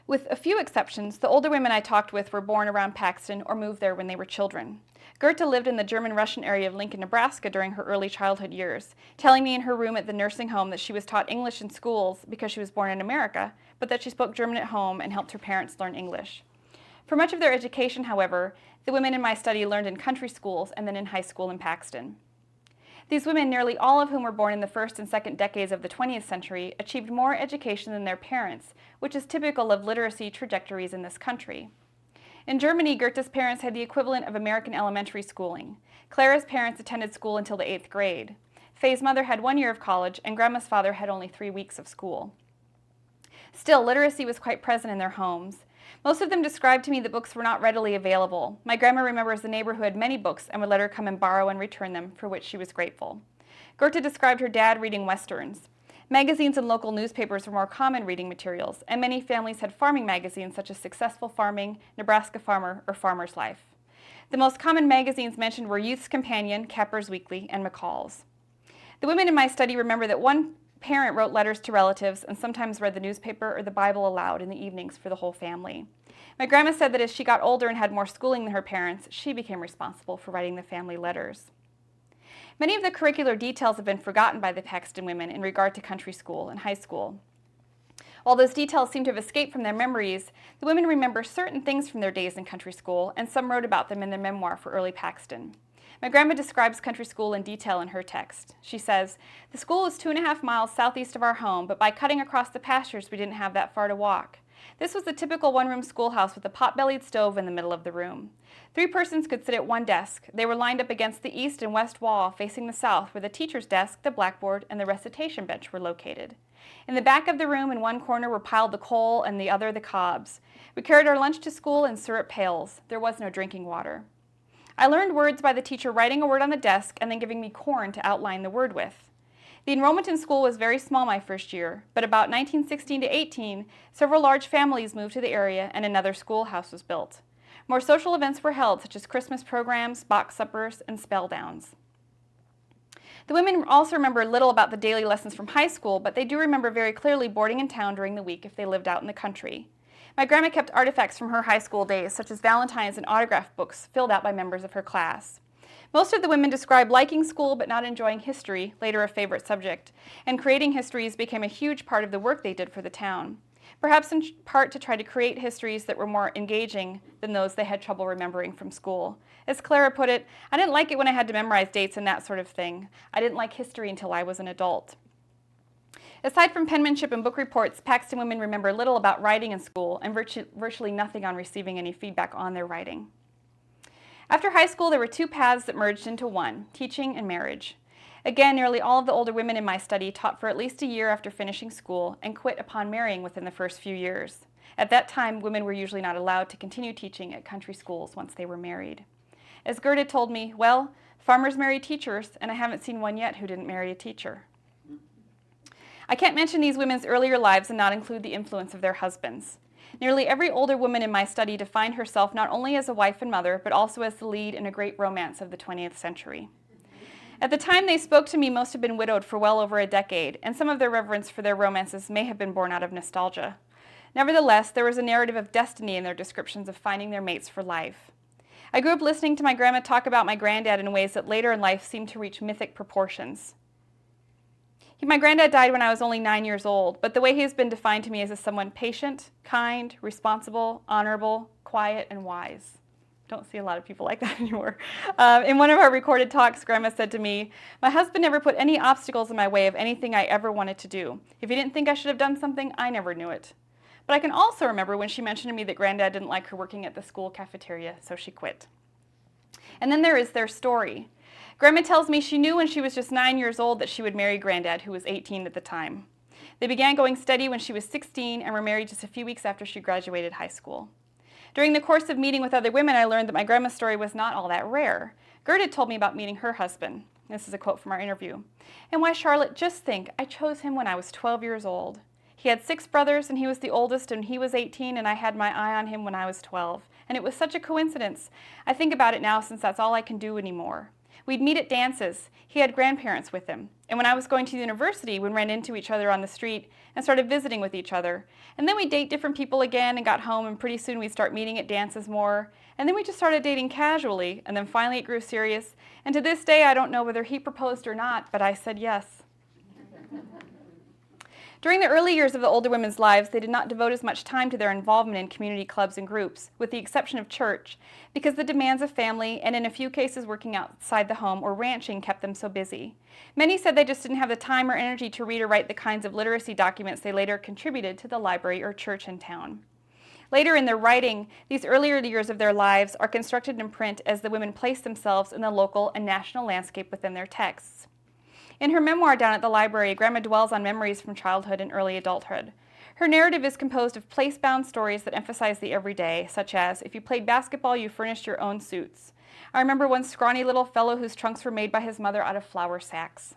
With a few exceptions, the older women I talked with were born around Paxton or moved there when they were children. Gerta lived in the German-Russian area of Lincoln, Nebraska during her early childhood years, telling me in her room at the nursing home that she was taught English in schools because she was born in America, but that she spoke German at home and helped her parents learn English. For much of their education, however, the women in my study learned in country schools and then in high school in Paxton. These women, nearly all of whom were born in the first and second decades of the 20th century, achieved more education than their parents, which is typical of literacy trajectories in this country. In Germany, Goethe's parents had the equivalent of American elementary schooling. Clara's parents attended school until the 8th grade. Faye's mother had 1 year of college, and Grandma's father had only 3 weeks of school. Still, literacy was quite present in their homes. Most of them described to me that books were not readily available. My grandma remembers the neighbor who had many books and would let her come and borrow and return them, for which she was grateful. Gerta described her dad reading westerns. Magazines and local newspapers were more common reading materials, and many families had farming magazines such as Successful Farming, Nebraska Farmer, or Farmer's Life. The most common magazines mentioned were Youth's Companion, Kepper's Weekly, and McCall's. The women in my study remember that one parent wrote letters to relatives and sometimes read the newspaper or the Bible aloud in the evenings for the whole family. My grandma said that as she got older and had more schooling than her parents, she became responsible for writing the family letters. Many of the curricular details have been forgotten by the Paxton women in regard to country school and high school. While those details seem to have escaped from their memories, the women remember certain things from their days in country school, and some wrote about them in their memoir for early Paxton. My grandma describes country school in detail in her text. She says, "The school is 2.5 miles southeast of our home, but by cutting across the pastures we didn't have that far to walk. This was the typical one-room schoolhouse with a pot-bellied stove in the middle of the room. 3 persons could sit at one desk. They were lined up against the east and west wall, facing the south, where the teacher's desk, the blackboard, and the recitation bench were located. In the back of the room, in one corner, were piled the coal, and the other the cobs. We carried our lunch to school in syrup pails. There was no drinking water. I learned words by the teacher writing a word on the desk and then giving me corn to outline the word with. The enrollment in school was very small my first year, but about 1916 to 18, several large families moved to the area and another schoolhouse was built. More social events were held, such as Christmas programs, box suppers, and spell downs." The women also remember little about the daily lessons from high school, but they do remember very clearly boarding in town during the week if they lived out in the country. My grandma kept artifacts from her high school days, such as valentines and autograph books filled out by members of her class. Most of the women described liking school but not enjoying history, later a favorite subject, and creating histories became a huge part of the work they did for the town, perhaps in part to try to create histories that were more engaging than those they had trouble remembering from school. As Clara put it, "I didn't like it when I had to memorize dates and that sort of thing. I didn't like history until I was an adult." Aside from penmanship and book reports, Paxton women remember little about writing in school and virtually nothing on receiving any feedback on their writing. After high school, there were 2 paths that merged into one, teaching and marriage. Again, nearly all of the older women in my study taught for at least a year after finishing school and quit upon marrying within the first few years. At that time, women were usually not allowed to continue teaching at country schools once they were married. As Gerda told me, "Well, farmers marry teachers, and I haven't seen one yet who didn't marry a teacher." I can't mention these women's earlier lives and not include the influence of their husbands. Nearly every older woman in my study defined herself not only as a wife and mother, but also as the lead in a great romance of the 20th century. At the time they spoke to me, most had been widowed for well over a decade, and some of their reverence for their romances may have been born out of nostalgia. Nevertheless, there was a narrative of destiny in their descriptions of finding their mates for life. I grew up listening to my grandma talk about my granddad in ways that later in life seemed to reach mythic proportions. My granddad died when I was only 9 years old, but the way he has been defined to me is as someone patient, kind, responsible, honorable, quiet, and wise. Don't see a lot of people like that anymore. In one of our recorded talks, Grandma said to me, "My husband never put any obstacles in my way of anything I ever wanted to do. If he didn't think I should have done something, I never knew it." But I can also remember when she mentioned to me that Granddad didn't like her working at the school cafeteria, so she quit. And then there is their story. Grandma tells me she knew when she was just 9 years old that she would marry Granddad, who was 18 at the time. They began going steady when she was 16 and were married just a few weeks after she graduated high school. During the course of meeting with other women, I learned that my grandma's story was not all that rare. Gerda told me about meeting her husband. This is a quote from our interview. "And why, Charlotte, just think, I chose him when I was 12 years old. He had 6 brothers, and he was the oldest, and he was 18, and I had my eye on him when I was 12. And it was such a coincidence. I think about it now since that's all I can do anymore. We'd meet at dances. He had grandparents with him. And when I was going to university, we ran into each other on the street and started visiting with each other. And then we'd date different people again and got home, and pretty soon we'd start meeting at dances more. And then we just started dating casually, and then finally it grew serious. And to this day, I don't know whether he proposed or not, but I said yes." During the early years of the older women's lives, they did not devote as much time to their involvement in community clubs and groups, with the exception of church, because the demands of family, and in a few cases working outside the home or ranching, kept them so busy. Many said they just didn't have the time or energy to read or write the kinds of literacy documents they later contributed to the library or church in town. Later in their writing, these earlier years of their lives are constructed in print as the women place themselves in the local and national landscape within their texts. In her memoir down at the library, Grandma dwells on memories from childhood and early adulthood. Her narrative is composed of place-bound stories that emphasize the everyday, such as, if you played basketball, you furnished your own suits. I remember one scrawny little fellow whose trunks were made by his mother out of flour sacks.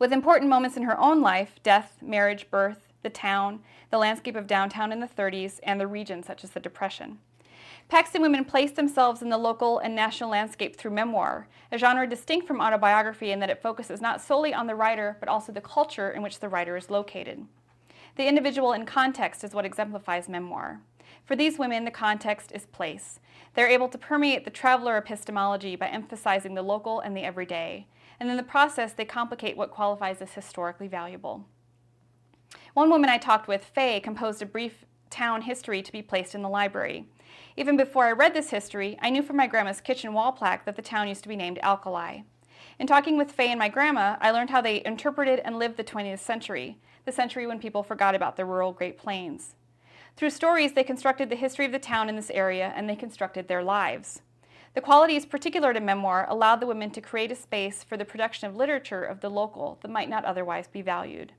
With important moments in her own life, death, marriage, birth, the town, the landscape of downtown in the 30s, and the region, such as the Depression. Paxton women place themselves in the local and national landscape through memoir, a genre distinct from autobiography in that it focuses not solely on the writer, but also the culture in which the writer is located. The individual in context is what exemplifies memoir. For these women, the context is place. They're able to permeate the traveler epistemology by emphasizing the local and the everyday, and in the process, they complicate what qualifies as historically valuable. One woman I talked with, Faye, composed a brief town history to be placed in the library. Even before I read this history, I knew from my grandma's kitchen wall plaque that the town used to be named Alkali. In talking with Faye and my grandma, I learned how they interpreted and lived the 20th century, the century when people forgot about the rural Great Plains. Through stories, they constructed the history of the town in this area, and they constructed their lives. The qualities particular to memoir allowed the women to create a space for the production of literature of the local that might not otherwise be valued.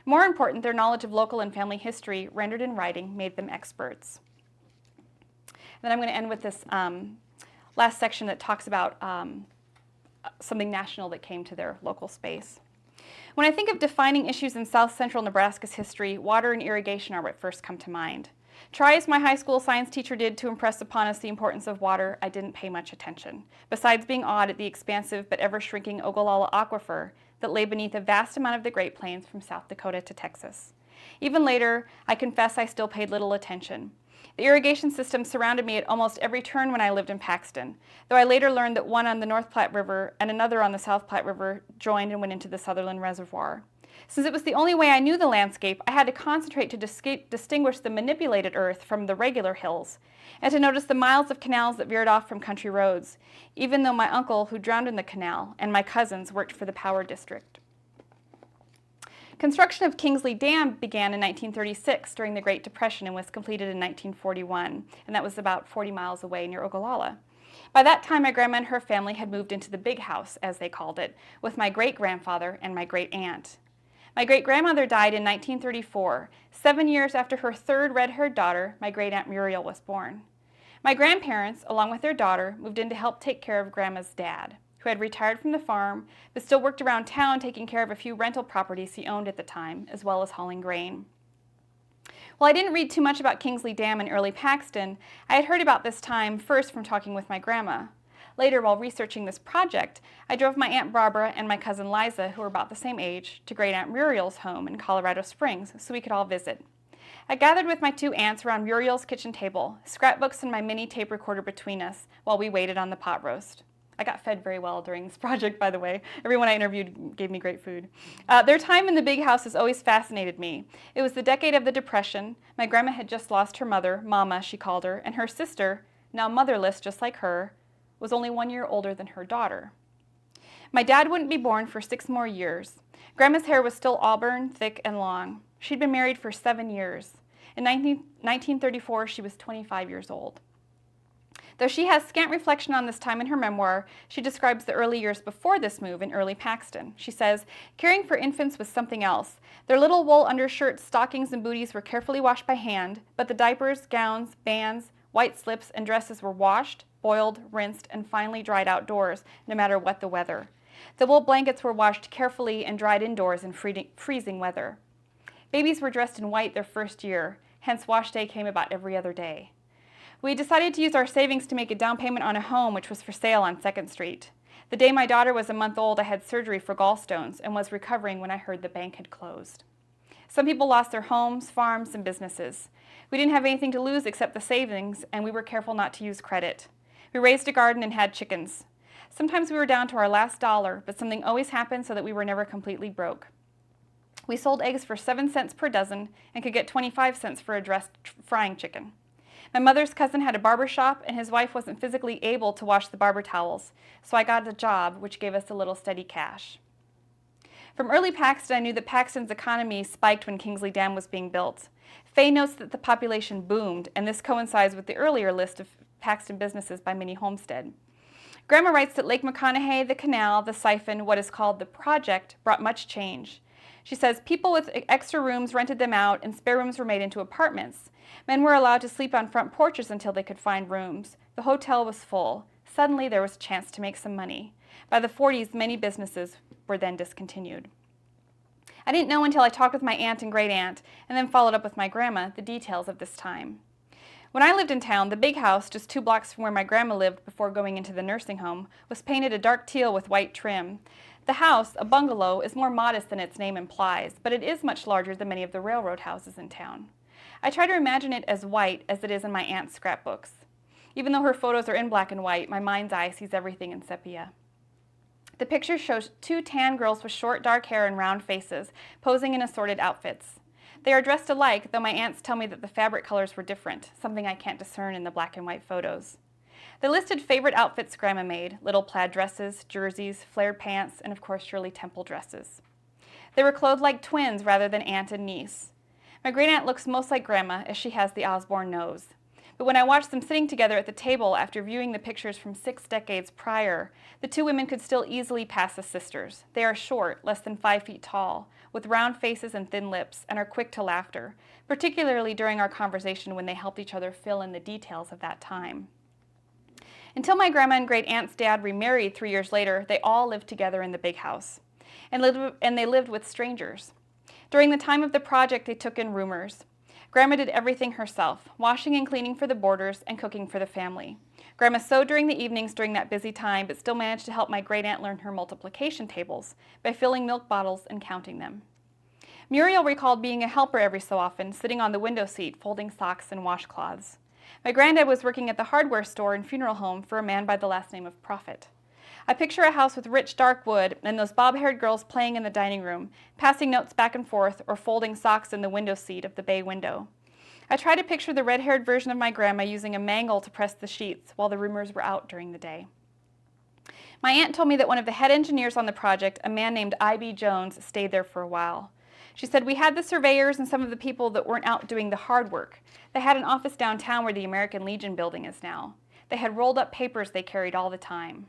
More important, their knowledge of local and family history, rendered in writing, made them experts. And then I'm going to end with this last section that talks about something national that came to their local space. When I think of defining issues in South Central Nebraska's history, water and irrigation are what first come to mind. Try as my high school science teacher did to impress upon us the importance of water, I didn't pay much attention, besides being awed at the expansive but ever-shrinking Ogallala Aquifer that lay beneath a vast amount of the Great Plains from South Dakota to Texas. Even later, I confess I still paid little attention. The irrigation system surrounded me at almost every turn when I lived in Paxton, though I later learned that one on the North Platte River and another on the South Platte River joined and went into the Sutherland Reservoir. Since it was the only way I knew the landscape, I had to concentrate to distinguish the manipulated earth from the regular hills, and to notice the miles of canals that veered off from country roads, even though my uncle, who drowned in the canal, and my cousins worked for the power district. Construction of Kingsley Dam began in 1936 during the Great Depression and was completed in 1941, and that was about 40 miles away near Ogallala. By that time, my grandma and her family had moved into the big house, as they called it, with my great-grandfather and my great-aunt. My great-grandmother died in 1934, 7 years after her third red-haired daughter, my great-aunt Muriel, was born. My grandparents, along with their daughter, moved in to help take care of Grandma's dad, who had retired from the farm, but still worked around town taking care of a few rental properties he owned at the time, as well as hauling grain. While I didn't read too much about Kingsley Dam in early Paxton, I had heard about this time first from talking with my grandma. Later, while researching this project, I drove my Aunt Barbara and my cousin Liza, who were about the same age, to Great-Aunt Muriel's home in Colorado Springs so we could all visit. I gathered with my two aunts around Muriel's kitchen table, scrapbooks and my mini tape recorder between us, while we waited on the pot roast. I got fed very well during this project, by the way. Everyone I interviewed gave me great food. Their time in the big house has always fascinated me. It was the decade of the Depression. My grandma had just lost her mother, Mama, she called her, and her sister, now motherless just like her, was only 1 year older than her daughter. My dad wouldn't be born for 6 more years. Grandma's hair was still auburn, thick, and long. She'd been married for 7 years. In 1934, she was 25 years old. Though she has scant reflection on this time in her memoir, she describes the early years before this move in early Paxton. She says, caring for infants was something else. Their little wool undershirts, stockings, and booties were carefully washed by hand, but the diapers, gowns, bands, white slips, and dresses were washed, boiled, rinsed, and finally dried outdoors, no matter what the weather. The wool blankets were washed carefully and dried indoors in freezing weather. Babies were dressed in white their first year, hence wash day came about every other day. We decided to use our savings to make a down payment on a home which was for sale on 2nd Street. The day my daughter was a month old, I had surgery for gallstones and was recovering when I heard the bank had closed. Some people lost their homes, farms, and businesses. We didn't have anything to lose except the savings, and we were careful not to use credit. We raised a garden and had chickens. Sometimes we were down to our last dollar, but something always happened so that we were never completely broke. We sold eggs for 7 cents per dozen and could get 25 cents for a dressed frying chicken. My mother's cousin had a barber shop, and his wife wasn't physically able to wash the barber towels, so I got a job, which gave us a little steady cash. From early Paxton, I knew that Paxton's economy spiked when Kingsley Dam was being built. Faye notes that the population boomed, and this coincides with the earlier list of Paxton businesses by Minnie Homestead. Grandma writes that Lake McConaughey, the canal, the siphon, what is called the project, brought much change. She says people with extra rooms rented them out and spare rooms were made into apartments. Men were allowed to sleep on front porches until they could find rooms. The hotel was full. Suddenly there was a chance to make some money. By the 40s, many businesses were then discontinued. I didn't know until I talked with my aunt and great aunt and then followed up with my grandma the details of this time. When I lived in town, the big house, just 2 blocks from where my grandma lived before going into the nursing home, was painted a dark teal with white trim. The house, a bungalow, is more modest than its name implies, but it is much larger than many of the railroad houses in town. I try to imagine it as white as it is in my aunt's scrapbooks. Even though her photos are in black and white, my mind's eye sees everything in sepia. The picture shows 2 tan girls with short dark hair and round faces, posing in assorted outfits. They are dressed alike, though my aunts tell me that the fabric colors were different, something I can't discern in the black and white photos. They listed favorite outfits Grandma made: little plaid dresses, jerseys, flared pants, and of course Shirley Temple dresses. They were clothed like twins rather than aunt and niece. My great aunt looks most like Grandma, as she has the Osborne nose. But when I watched them sitting together at the table after viewing the pictures from 6 decades prior, the 2 women could still easily pass as sisters. They are short, less than 5 feet tall, with round faces and thin lips, and are quick to laughter, particularly during our conversation when they helped each other fill in the details of that time. Until my grandma and great aunt's dad remarried 3 years later, they all lived together in the big house, and they lived with strangers. During the time of the project, they took in roomers. Grandma did everything herself, washing and cleaning for the boarders and cooking for the family. Grandma sewed during the evenings during that busy time, but still managed to help my great aunt learn her multiplication tables by filling milk bottles and counting them. Muriel recalled being a helper every so often, sitting on the window seat, folding socks and washcloths. My granddad was working at the hardware store and funeral home for a man by the last name of Prophet. I picture a house with rich dark wood and those bob-haired girls playing in the dining room, passing notes back and forth or folding socks in the window seat of the bay window. I try to picture the red-haired version of my grandma using a mangle to press the sheets while the roomers were out during the day. My aunt told me that one of the head engineers on the project, a man named I.B. Jones, stayed there for a while. She said, "We had the surveyors and some of the people that weren't out doing the hard work. They had an office downtown where the American Legion building is now. They had rolled up papers they carried all the time."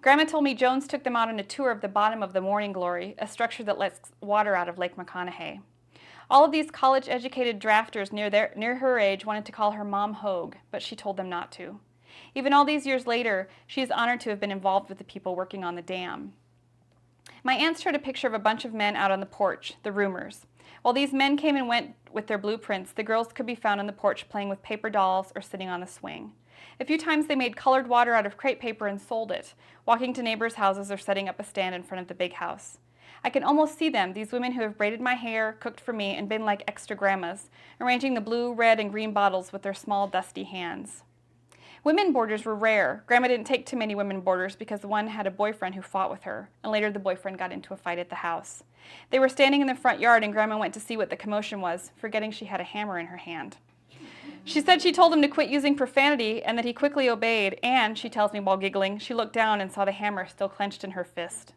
Grandma told me Jones took them out on a tour of the bottom of the Morning Glory, a structure that lets water out of Lake McConaughey. All of these college-educated drafters near her age wanted to call her Mom Hogg, but she told them not to. Even all these years later, she is honored to have been involved with the people working on the dam. My aunts showed a picture of a bunch of men out on the porch, the roomers. While these men came and went with their blueprints, the girls could be found on the porch playing with paper dolls or sitting on the swing. A few times they made colored water out of crepe paper and sold it, walking to neighbors' houses or setting up a stand in front of the big house. I can almost see them, these women who have braided my hair, cooked for me, and been like extra grandmas, arranging the blue, red, and green bottles with their small, dusty hands. Women boarders were rare. Grandma didn't take too many women boarders because one had a boyfriend who fought with her, and later the boyfriend got into a fight at the house. They were standing in the front yard, and Grandma went to see what the commotion was, forgetting she had a hammer in her hand. She said she told him to quit using profanity and that he quickly obeyed, and, she tells me while giggling, she looked down and saw the hammer still clenched in her fist.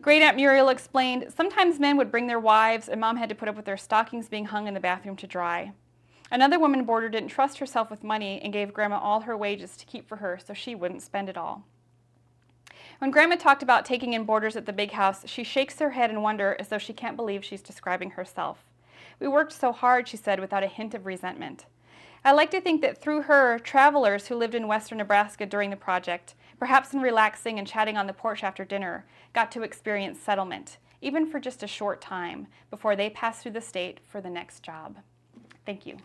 Great Aunt Muriel explained, sometimes men would bring their wives and Mom had to put up with their stockings being hung in the bathroom to dry. Another woman boarder didn't trust herself with money and gave Grandma all her wages to keep for her so she wouldn't spend it all. When Grandma talked about taking in boarders at the big house, she shakes her head in wonder as though she can't believe she's describing herself. We worked so hard, she said, without a hint of resentment. I like to think that through her, travelers who lived in western Nebraska during the project, perhaps in relaxing and chatting on the porch after dinner, got to experience settlement, even for just a short time, before they passed through the state for the next job. Thank you.